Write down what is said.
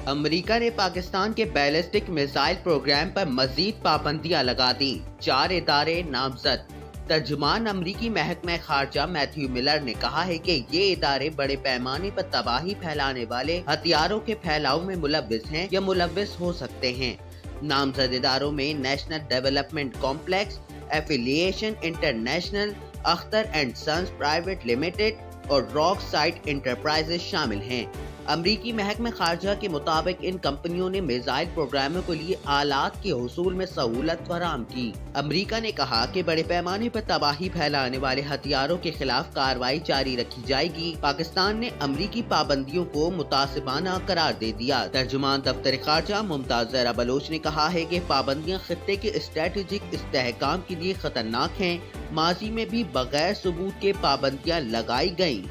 America ने पाकिस्तान के ballistic missile programme पर मजीद पाबंदियां लगा दी। 4 इदारे नामजद। तर्जुमान अमरीकी महकमा खारजा मैथ्यू मिलर ने कहा है कि ये इदारे बड़े पैमाने पर तबाही फैलाने वाले हथियारों के फैलाव में मुलव्विस हैं या मुलव्विस हो सकते हैं। नामजद इदारों में national development complex, affiliation international, Akhtar and sons private limited और रॉक साइट इंटरप्राइजेज शामिल हैं। अमरीकी महकमा खारजा के मुताबिक इन कंपनियों ने मिसाइल प्रोग्रामों के लिए आलात के हुसूल में सहूलत फराहम की। अमरीका ने कहा कि बड़े पैमाने पर तबाही फैलाने वाले हथियारों के खिलाफ कार्रवाई जारी रखी जाएगी। पाकिस्तान ने अमरीकी पाबंदियों को मुतासिबाना करार दे दिया। तर्जुमान दफ्तर खारजा मुमताज ज़हरा बलोच ने कहा है कि पाबंदियां खित्ते के स्ट्रेटेजिक इस्तेहकाम के लिए खतरनाक हैं। माजी में भी बगैर सबूत के पाबंदियां लगाई गयी।